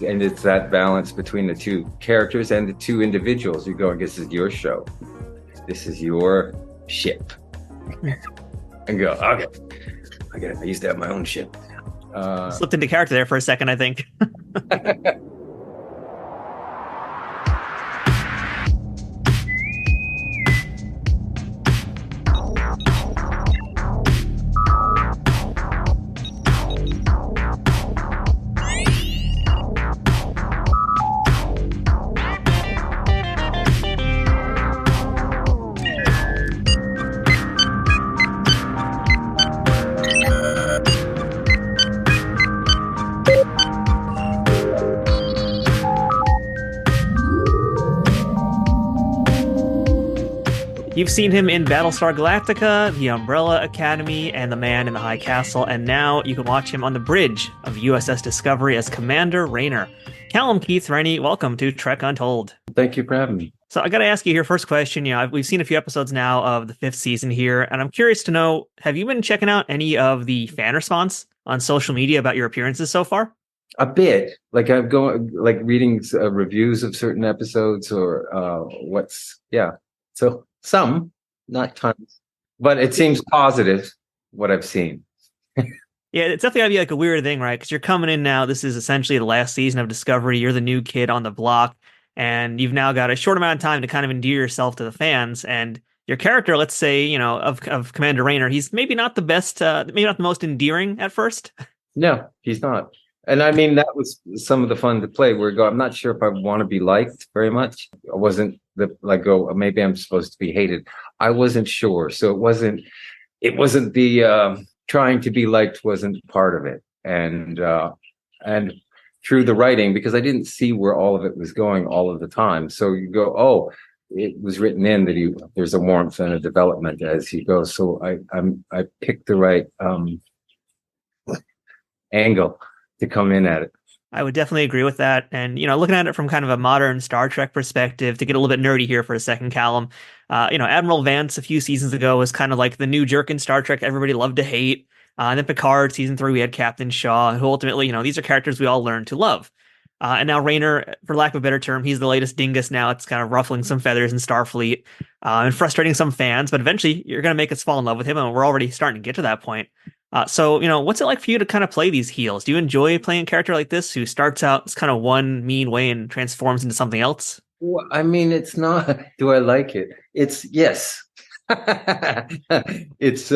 and it's that balance between the two characters and the two individuals. You go, this is your show, this is your ship, and go, okay, I used to have my own ship. Slipped into character there for a second, I think. You've seen him in Battlestar Galactica, The Umbrella Academy, and The Man in the High Castle, and now you can watch him on the bridge of USS Discovery as Commander Rayner. Callum Keith Rennie, welcome to Trek Untold. Thank you for having me. So I got to ask you here, first question, we've seen a few episodes now of the 5th season here, and I'm curious to know, have you been checking out any of the fan response on social media about your appearances so far? A bit. Like I'm going, like reading reviews of certain episodes or So some, not tons, but it seems positive what I've seen. Yeah, it's definitely gotta be like a weird thing, right? Because you're coming in now. This is essentially the last season of Discovery. You're the new kid on the block, and you've now got a short amount of time to kind of endear yourself to the fans. And your character, let's say, of Commander Rayner, he's maybe not the best, maybe not the most endearing at first. No, he's not. And I mean, that was some of the fun to play. I'm not sure if I want to be liked very much. I wasn't maybe I'm supposed to be hated. I wasn't sure. So it wasn't the trying to be liked wasn't part of it. And through the writing, because I didn't see where all of it was going all of the time. So you go, oh, it was written in that there's a warmth and a development as he goes. So I picked the right angle to come in at it. I would definitely agree with that. And, looking at it from kind of a modern Star Trek perspective, to get a little bit nerdy here for a second, Callum, Admiral Vance a few seasons ago was kind of like the new jerk in Star Trek everybody loved to hate. And then Picard, season 3, we had Captain Shaw, who ultimately, these are characters we all learned to love. And now Rayner, for lack of a better term, he's the latest dingus now. It's kind of ruffling some feathers in Starfleet and frustrating some fans. But eventually, you're going to make us fall in love with him, and we're already starting to get to that point. So, what's it like for you to kind of play these heels? Do you enjoy playing a character like this who starts out as kind of one mean way and transforms into something else? Well, I mean, it's not, do I like it? It's yes. It's,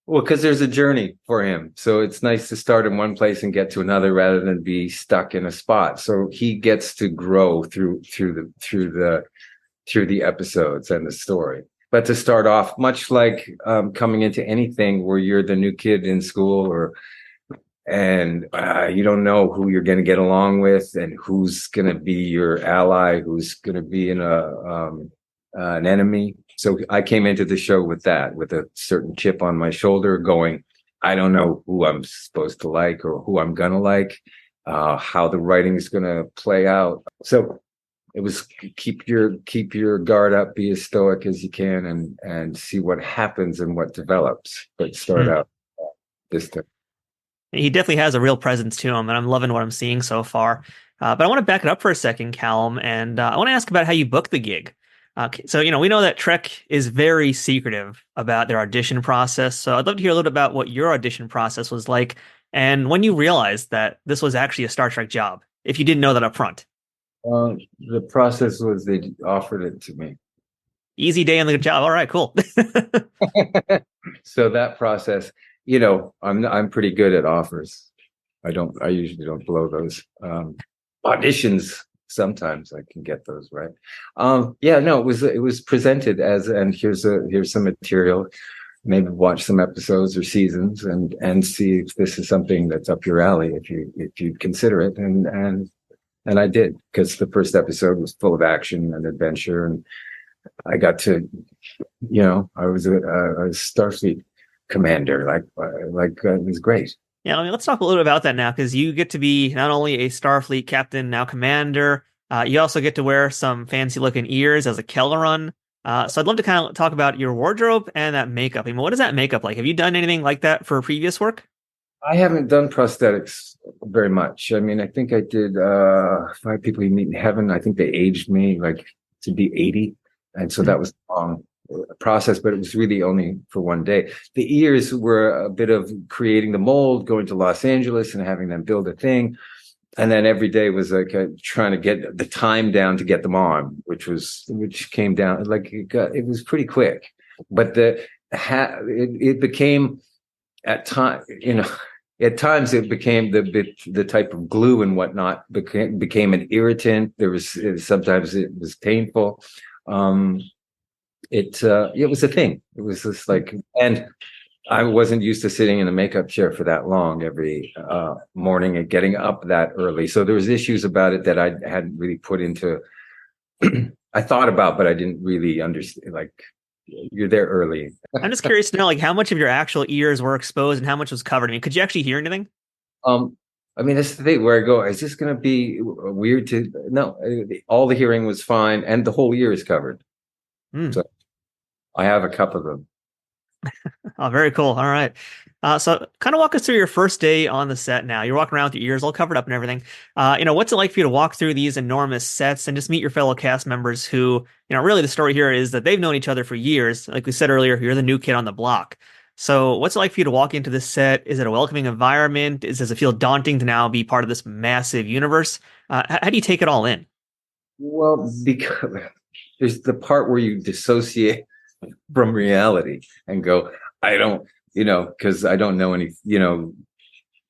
because there's a journey for him. So it's nice to start in one place and get to another rather than be stuck in a spot. So he gets to grow through the episodes and the story. But to start off, much like coming into anything where you're the new kid in school, and you don't know who you're going to get along with and who's going to be your ally, who's going to be an enemy. So I came into the show with a certain chip on my shoulder going, I don't know who I'm supposed to like or who I'm going to like, how the writing is going to play out. So it was keep your guard up, be as stoic as you can, and see what happens and what develops. But start out this time. He definitely has a real presence to him, and I'm loving what I'm seeing so far. But I want to back it up for a second, Callum, and I want to ask about how you book the gig. So, we know that Trek is very secretive about their audition process. So I'd love to hear a little bit about what your audition process was like, and when you realized that this was actually a Star Trek job, if you didn't know that up front. The process was they offered it to me. Easy day on the job. All right, cool. So that process, I'm pretty good at offers. I usually don't blow those. Auditions, sometimes I can get those right. It was presented as, and here's some material. Maybe watch some episodes or seasons and see if this is something that's up your alley, if you consider it. And I did, because the first episode was full of action and adventure, and I got to, I was a Starfleet commander, it was great. Yeah, let's talk a little bit about that now, because you get to be not only a Starfleet captain, now commander, you also get to wear some fancy looking ears as a Kelleron. So I'd love to kind of talk about your wardrobe and that makeup. I mean, what is that makeup like? Have you done anything like that for previous work? I haven't done prosthetics very much. I mean, I think I did Five People You Meet in Heaven. I think they aged me like to be 80. And so that was a long process, but it was really only for one day. The ears were a bit of creating the mold, going to Los Angeles and having them build a thing. And then every day was like trying to get the time down to get them on, which came down like it was pretty quick. But it became at time, at times it became the type of glue and whatnot became an irritant. Sometimes it was painful. It was a thing. It was just like, and I wasn't used to sitting in a makeup chair for that long every morning and getting up that early. So there was issues about it that I hadn't really put into. I thought about, but I didn't really understand. Like, you're there early. I'm just curious to know, like, how much of your actual ears were exposed and how much was covered. I mean, could you actually hear anything? I mean, that's the thing where I go, is this going to be weird to, no, all the hearing was fine and the whole ear is covered. So I have a couple of them. Oh, very cool. All right. So kind of walk us through your first day on the set now. You're walking around with your ears all covered up and everything. What's it like for you to walk through these enormous sets and just meet your fellow cast members who, really the story here is that they've known each other for years. Like we said earlier, you're the new kid on the block. So what's it like for you to walk into this set? Is it a welcoming environment? Does it feel daunting to now be part of this massive universe? How do you take it all in? Well, because there's the part where you dissociate from reality and go, I don't, because I don't know any,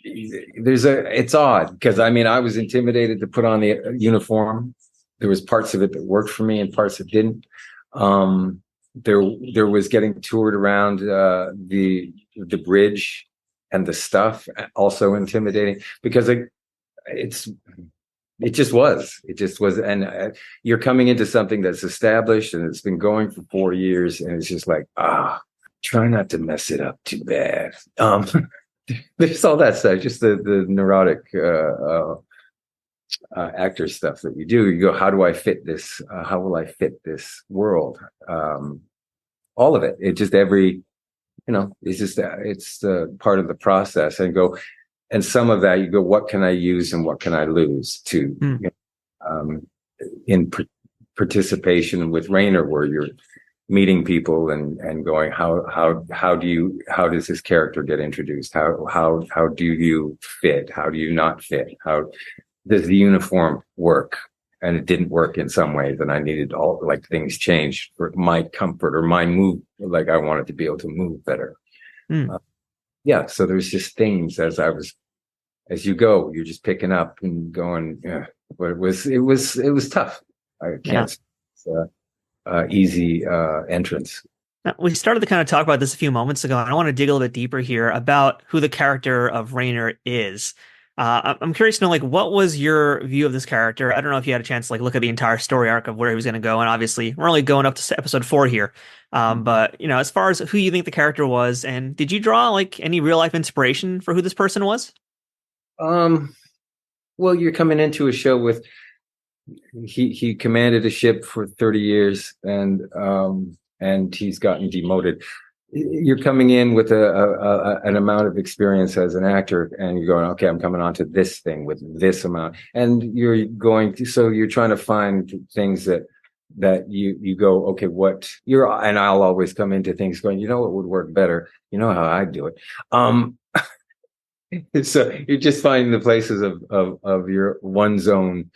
it's odd because I mean, I was intimidated to put on the uniform. There was parts of it that worked for me and parts that didn't. There was getting toured around the bridge and the stuff, also intimidating because it just was. And you're coming into something that's established and it's been going for 4 years. And it's just like, try not to mess it up too bad. There's all that stuff, just the neurotic actor stuff that you do. You go, how do I fit this? How will I fit this world? All of it. It just it's the part of the process and go, and some of that you go, what can I use and what can I lose to in participation with Rayner, where you're meeting people and going, how does this character get introduced? How do you fit? How do you not fit? How does the uniform work? And it didn't work in some ways, and I needed all like things changed for my comfort or my move. Like I wanted to be able to move better. So there's just things as you go, you're just picking up and going. Yeah, but it was tough. I can't. Easy entrance. Now, we started to kind of talk about this a few moments ago, and I want to dig a little bit deeper here about who the character of Rayner is. I'm curious to know, like, what was your view of this character? I don't know if you had a chance to like look at the entire story arc of where he was going to go, and obviously we're only going up to episode 4 here. But as far as who you think the character was, and did you draw like any real life inspiration for who this person was? Well, you're coming into a show with he commanded a ship for 30 years and he's gotten demoted. You're coming in with an amount of experience as an actor and you're going, okay, I'm coming on to this thing with this amount. And so you're trying to find things that you go, okay, and I'll always come into things going, what would work better? You know how I do it. So you're just finding the places of your one zone,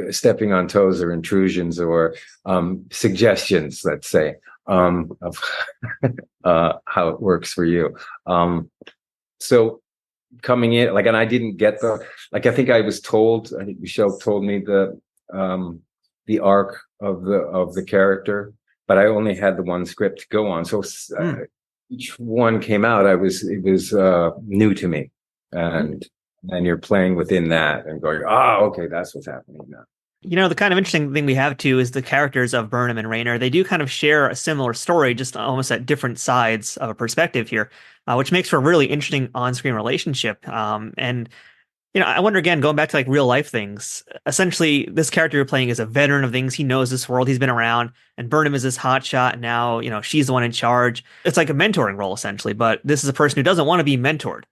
stepping on toes or intrusions or suggestions, let's say, of how it works for you. So coming in, and I didn't get I think I think Michelle told me the arc of the character, but I only had the one script to go on. So each one came out, it was new to me, and you're playing within that and going, okay, that's what's happening now. The kind of interesting thing we have too is the characters of Burnham and Rayner. They do kind of share a similar story, just almost at different sides of a perspective here, which makes for a really interesting on-screen relationship. And I wonder again, going back to like real life things, essentially this character you're playing is a veteran of things. He knows this world, he's been around, and Burnham is this hot shot, and now, she's the one in charge. It's like a mentoring role essentially, but this is a person who doesn't want to be mentored.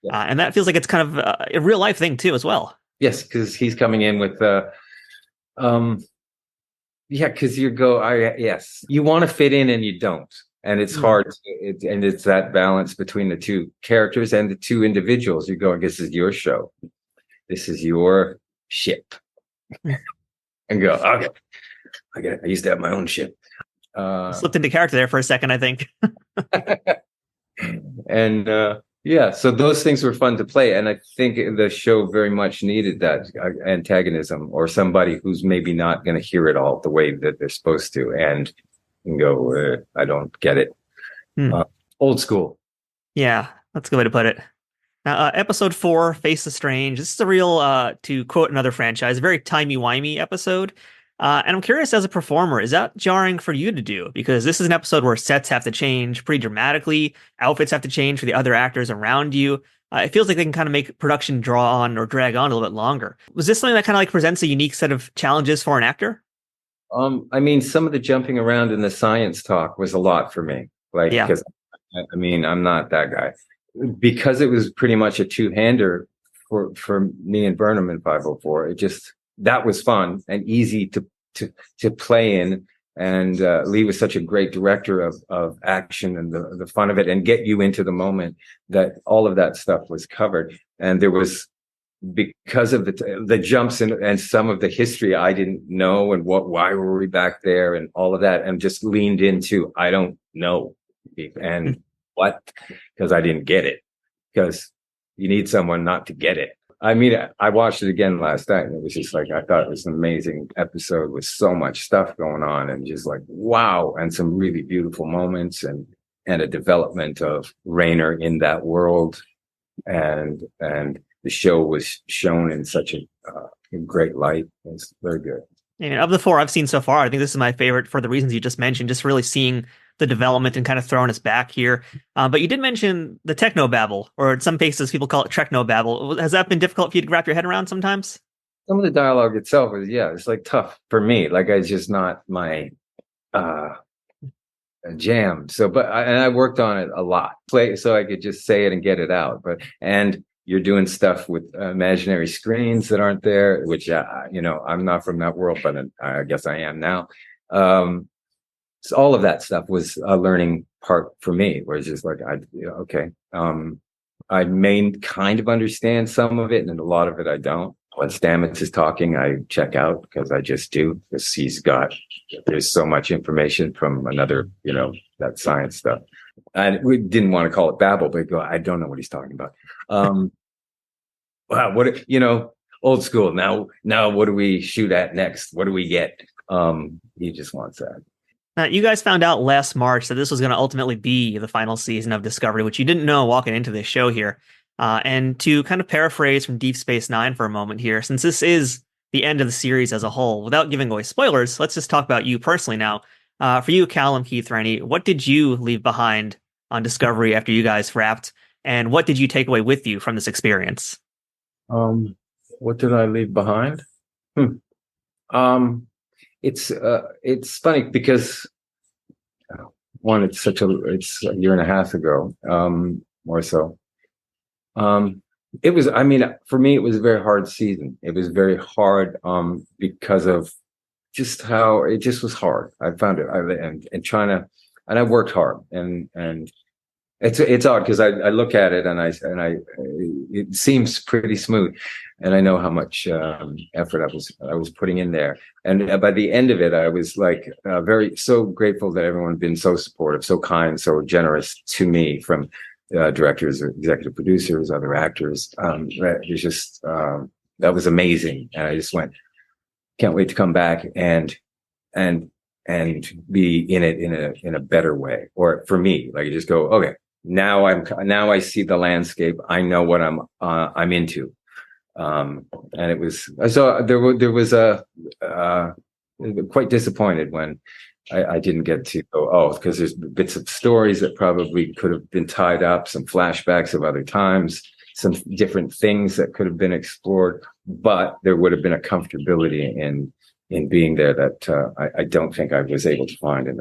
Yeah. And that feels like it's kind of a real life thing too, as well. Yes, because he's coming in with um yeah, because yes, you want to fit in and you don't. And it's hard and it's that balance between the two characters and the two individuals. You go, this is your show. This is your ship. And go, okay. I used to have my own ship. Slipped into character there for a second, I think. And yeah, so those things were fun to play. And I think the show very much needed that antagonism, or somebody who's maybe not going to hear it all the way that they're supposed to, and go, I don't get it. Old school. Yeah, that's a good way to put it. Now, episode 4, Face the Strange. This is a real, to quote another franchise, a very timey-wimey episode. And I'm curious, as a performer, is that jarring for you to do? Because this is an episode where sets have to change pretty dramatically, outfits have to change for the other actors around you. It feels like they can kind of make production draw on or drag on a little bit longer. Was this something that kind of like presents a unique set of challenges for an actor? I mean, some of the jumping around in the science talk was a lot for me. Like, because I mean, I'm not that guy. Because it was pretty much a two-hander for me and Burnham in 504. That was fun and easy to play in. And Lee was such a great director of action and the fun of it, and get you into the moment, that all of that stuff was covered. And there was, because of the jumps and some of the history I didn't know, and why were we back there and all of that, and just leaned into, I don't know. And what? Because I didn't get it. Because you need someone not to get it. I mean, I watched it again last night, and it was just like, I thought it was an amazing episode with so much stuff going on, and just like, wow, and some really beautiful moments, and a development of Rayner in that world, and the show was shown in such a great light. It's very good. And of the 4 I've seen so far, I think this is my favorite for the reasons you just mentioned, just really seeing the development and kind of throwing us back here. But you did mention the technobabble, or in some cases people call it Treknobabble. Has that been difficult for you to wrap your head around sometimes? Some of the dialogue itself is, it's like tough for me. Like, it's just not my jam. So, I worked on it a lot, so I could just say it and get it out. And you're doing stuff with imaginary screens that aren't there, which, I'm not from that world, but I guess I am now. So all of that stuff was a learning part for me, where it's just like, okay. I may kind of understand some of it, and a lot of it I don't. When Stamets is talking, I check out, because I just do, because there's so much information from another, that science stuff. And we didn't want to call it babble, but I don't know what he's talking about. Wow, old school. Now what do we shoot at next? What do we get? He just wants that. Now, you guys found out last March that this was going to ultimately be the final season of Discovery, which you didn't know walking into this show here. And to kind of paraphrase from Deep Space Nine for a moment here, since this is the end of the series as a whole, without giving away spoilers, let's just talk about you personally now. For you, Callum Keith Rennie, what did you leave behind on Discovery after you guys wrapped? And what did you take away with you from this experience? What did I leave behind? It's funny, because one, it's a year and a half ago, or so. It was, for me, it was a very hard season. It was very hard, because of just how it just was hard. I found it, and I worked hard, and it's odd, because I look at it and it seems pretty smooth, and I know how much effort I was putting in there. And by the end of it, I was like so grateful that everyone had been so supportive, so kind, so generous to me, from directors, executive producers, other actors. It was just that was amazing, and I just went, can't wait to come back and be in it in a better way. Or for me, like, you just go, okay, now I see the landscape. I know what I'm into. And it was, so there was quite disappointed when I didn't get to go, because there's bits of stories that probably could have been tied up, some flashbacks of other times, some different things that could have been explored, but there would have been a comfortability in being there that I don't think I was able to find in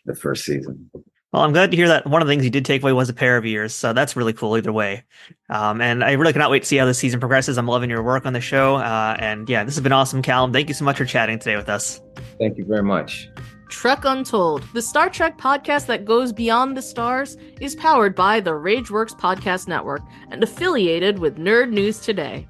the first season. Well, I'm glad to hear that one of the things you did take away was a pair of ears, so that's really cool either way. And I really cannot wait to see how this season progresses. I'm loving your work on the show. And yeah, this has been awesome, Callum. Thank you so much for chatting today with us. Thank you very much. Trek Untold, the Star Trek podcast that goes beyond the stars, is powered by the Rageworks Podcast Network and affiliated with Nerd News Today.